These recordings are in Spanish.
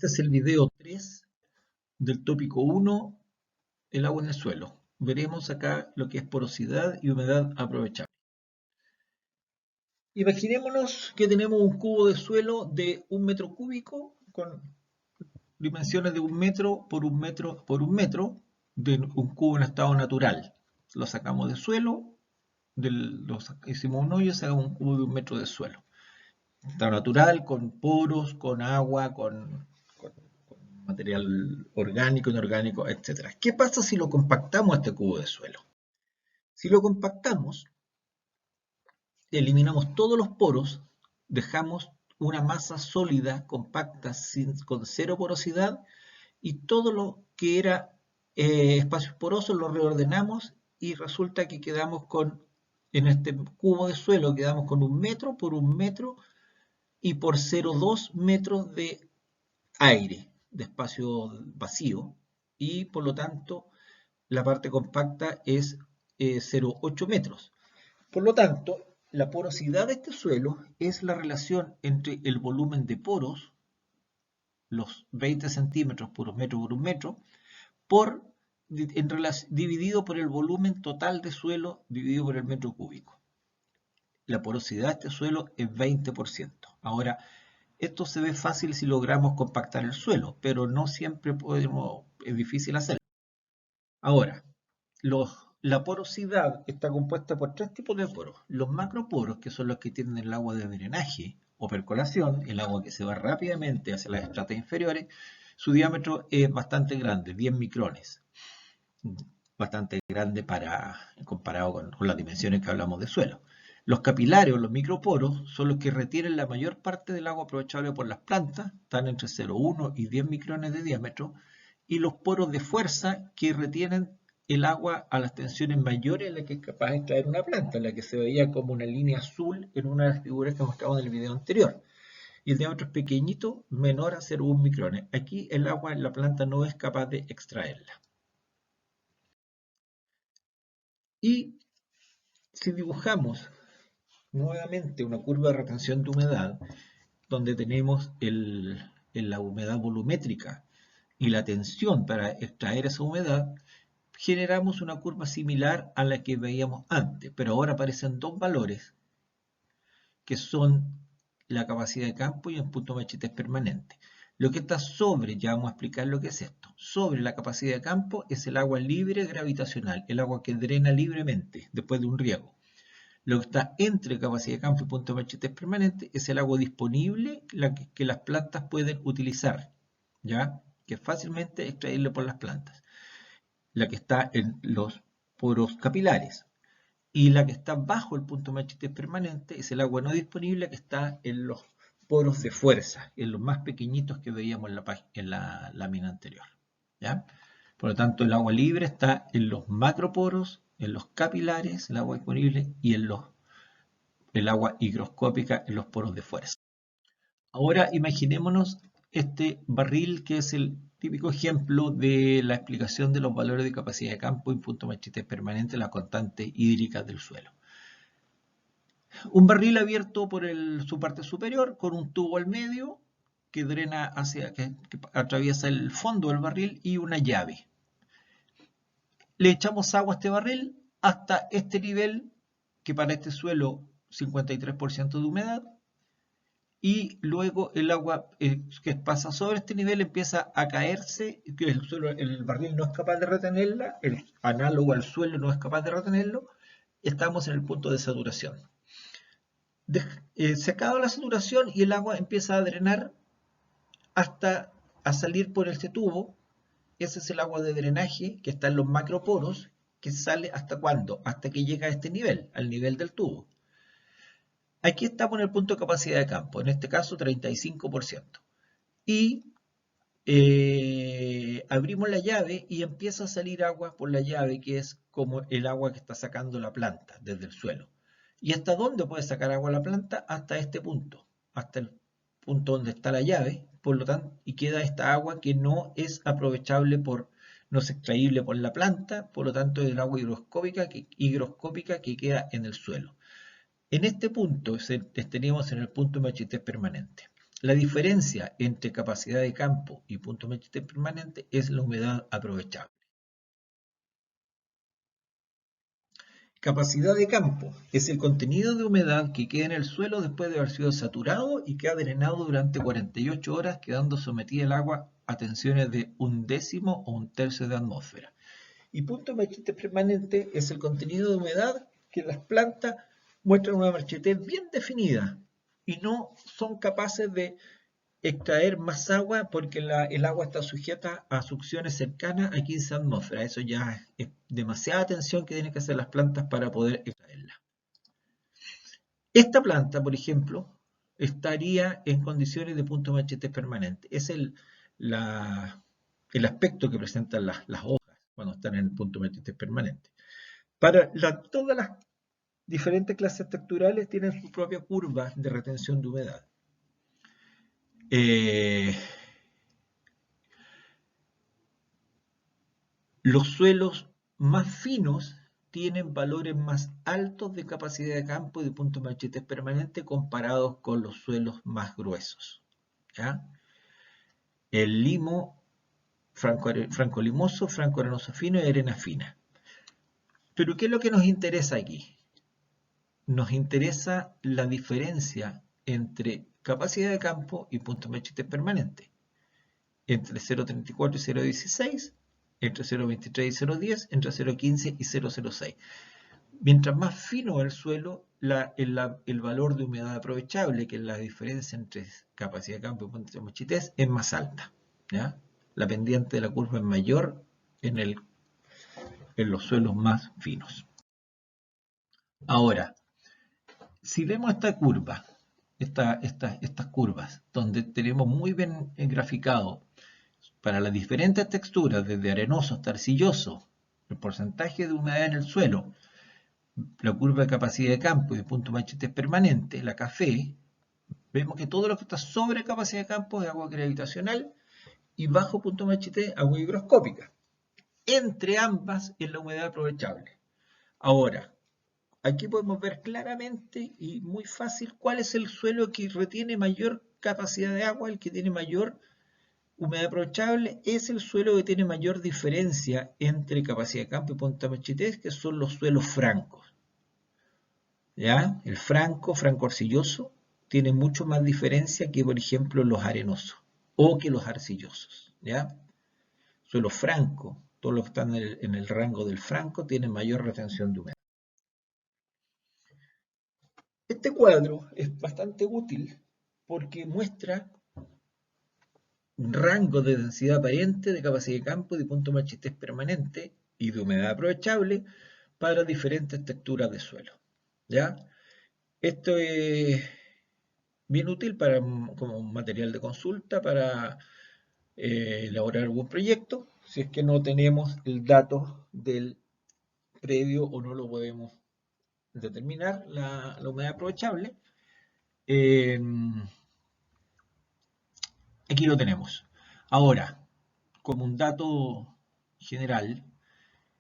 Este es el video 3 del tópico 1, el agua en el suelo. Veremos acá lo que es porosidad y humedad aprovechable. Imaginémonos que tenemos un cubo de suelo de 1 metro cúbico con dimensiones de 1 metro por 1 metro por 1 metro de un cubo en estado natural. Lo sacamos del suelo, hicimos un hoyo, sacamos un cubo de 1 metro de suelo. Estado natural, con poros, con agua, con material orgánico, inorgánico, etc. ¿Qué pasa si lo compactamos a este cubo de suelo? Si lo compactamos, eliminamos todos los poros, dejamos una masa sólida, compacta, con cero porosidad, y todo lo que era espacios porosos lo reordenamos y resulta que quedamos con, en este cubo de suelo, quedamos con 1 metro por 1 metro y por 0,2 metros de aire, de espacio vacío, y por lo tanto la parte compacta es 0,8 metros. Por lo tanto, la porosidad de este suelo es la relación entre el volumen de poros, los 20 centímetros por 1 metro por 1 metro, dividido por el volumen total de suelo dividido por el metro cúbico. La porosidad de este suelo es 20%. Ahora, esto se ve fácil si logramos compactar el suelo, pero no siempre es difícil hacerlo. Ahora, la porosidad está compuesta por 3 tipos de poros. Los macroporos, que son los que tienen el agua de drenaje o percolación, el agua que se va rápidamente hacia las estratas inferiores, su diámetro es bastante grande, 10 micrones. Bastante grande comparado con las dimensiones que hablamos de suelo. Los capilares o los microporos son los que retienen la mayor parte del agua aprovechable por las plantas, están entre 0,1 y 10 micrones de diámetro, y los poros de fuerza que retienen el agua a las tensiones mayores en las que es capaz de extraer una planta, en la que se veía como una línea azul en una de las figuras que mostramos en el video anterior. Y el diámetro es pequeñito, menor a 0,1 micrones. Aquí el agua en la planta no es capaz de extraerla. Y si dibujamos nuevamente una curva de retención de humedad, donde tenemos la humedad volumétrica y la tensión para extraer esa humedad, generamos una curva similar a la que veíamos antes, pero ahora aparecen dos valores, que son la capacidad de campo y el punto de machetez permanente. Lo que está sobre, ya vamos a explicar lo que es esto, sobre la capacidad de campo es el agua libre gravitacional, el agua que drena libremente después de un riego. Lo que está entre capacidad de campo y punto de machetez permanente es el agua disponible que las plantas pueden utilizar, ¿ya? Que es fácilmente extraíble por las plantas. La que está en los poros capilares. Y la que está bajo el punto de machetez permanente es el agua no disponible que está en los poros de fuerza, en los más pequeñitos que veíamos en la lámina anterior, ¿ya? Por lo tanto, el agua libre está en los macroporos, en los capilares, el agua disponible, y en el agua higroscópica en los poros de fuerza. Ahora imaginémonos este barril que es el típico ejemplo de la explicación de los valores de capacidad de campo y punto de machetez permanente, la constante hídrica del suelo. Un barril abierto por su parte superior con un tubo al medio que drena que atraviesa el fondo del barril y una llave. Le echamos agua a este barril hasta este nivel, que para este suelo 53% de humedad, y luego el agua que pasa sobre este nivel empieza a caerse, que el barril no es capaz de retenerla, el análogo al suelo no es capaz de retenerlo, estamos en el punto de saturación. Se acaba la saturación y el agua empieza a drenar hasta a salir por este tubo. Ese es el agua de drenaje que está en los macroporos, que sale ¿hasta cuándo? Hasta que llega a este nivel, al nivel del tubo. Aquí estamos en el punto de capacidad de campo, en este caso 35%. Y abrimos la llave y empieza a salir agua por la llave, que es como el agua que está sacando la planta desde el suelo. ¿Y hasta dónde puede sacar agua la planta? Hasta este punto, hasta el punto donde está la llave, por lo tanto, y queda esta agua que no es aprovechable no es extraíble por la planta, por lo tanto es el agua higroscópica que queda en el suelo. En este punto estaríamos en el punto de machetez permanente. La diferencia entre capacidad de campo y punto MHT permanente es la humedad aprovechable. Capacidad de campo es el contenido de humedad que queda en el suelo después de haber sido saturado y que ha drenado durante 48 horas, quedando sometida el agua a tensiones de 1/10 o 1/3 de atmósfera. Y punto MHT permanente es el contenido de humedad que las plantas muestran una marchitez bien definida y no son capaces de extraer más agua porque el agua está sujeta a succiones cercanas a 15 atmósferas. Eso ya es demasiada tensión que tienen que hacer las plantas para poder extraerla. Esta planta, por ejemplo, estaría en condiciones de punto MHT permanente. Es el aspecto que presentan las hojas cuando están en el punto MHT permanente. Todas las diferentes clases texturales tienen su propia curva de retención de humedad. Los suelos más finos tienen valores más altos de capacidad de campo y de punto MHT permanente comparados con los suelos más gruesos. ¿Ya? El limo, franco limoso, franco arenoso fino y arena fina. Pero ¿qué es lo que nos interesa aquí? Nos interesa la diferencia entre capacidad de campo y punto MHT permanente. Entre 0,34 y 0,16, entre 0,23 y 0,10, entre 0,15 y 0,06. Mientras más fino el suelo, el valor de humedad aprovechable, que es la diferencia entre capacidad de campo y punto MHT, es más alta. ¿Ya? La pendiente de la curva es mayor en los suelos más finos. Ahora, si vemos esta curva, estas curvas, donde tenemos muy bien graficado para las diferentes texturas, desde arenoso hasta arcilloso, el porcentaje de humedad en el suelo, la curva de capacidad de campo y de punto MHT permanente, la café, vemos que todo lo que está sobre capacidad de campo es agua gravitacional y bajo punto MHT agua higroscópica. Entre ambas es la humedad aprovechable. Ahora, aquí podemos ver claramente y muy fácil cuál es el suelo que retiene mayor capacidad de agua, el que tiene mayor humedad aprovechable, es el suelo que tiene mayor diferencia entre capacidad de campo y punto MHT, que son los suelos francos. ¿Ya? El franco arcilloso, tiene mucho más diferencia que, por ejemplo, los arenosos o que los arcillosos. ¿Ya? Suelo franco, todos los que están en el rango del franco tienen mayor retención de humedad. Este cuadro es bastante útil porque muestra un rango de densidad aparente, de capacidad de campo y de punto MHT permanente y de humedad aprovechable para diferentes texturas de suelo. ¿Ya? Esto es bien útil como material de consulta para elaborar algún proyecto, si es que no tenemos el dato del predio o no lo podemos determinar, la humedad aprovechable. Aquí lo tenemos. Ahora, como un dato general,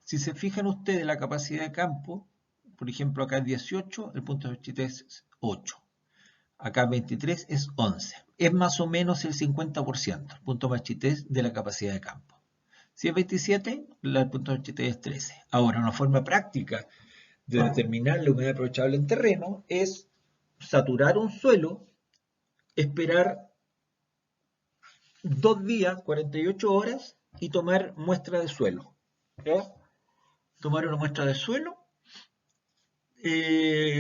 si se fijan ustedes la capacidad de campo, por ejemplo acá es 18, el punto de MHT es 8. Acá 23 es 11. Es más o menos el 50%, el punto MHT de la capacidad de campo. Si es 27, el punto MHT es 13. Ahora, una forma práctica de determinar la humedad aprovechable en terreno es saturar un suelo, esperar 2 días, 48 horas y tomar muestra de suelo. ¿Ya? Tomar una muestra de suelo,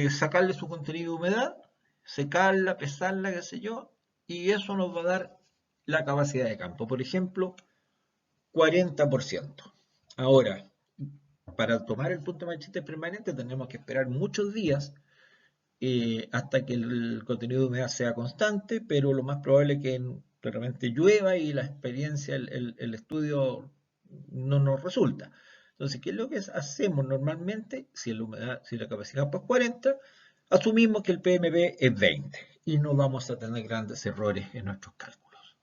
sacarle su contenido de humedad, secarla, pesarla, qué sé yo, y eso nos va a dar la capacidad de campo. Por ejemplo, 40%. Ahora, para tomar el punto MHT permanente tenemos que esperar muchos días hasta que el contenido de humedad sea constante, pero lo más probable es que realmente llueva y la experiencia, el estudio no nos resulta. Entonces, ¿qué es lo que hacemos normalmente? Si la capacidad es 40, asumimos que el PMB es 20 y no vamos a tener grandes errores en nuestros cálculos.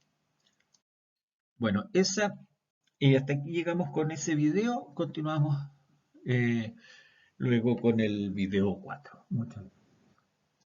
Bueno, hasta aquí llegamos con ese video. Continuamos luego con el video 4. Muchas gracias.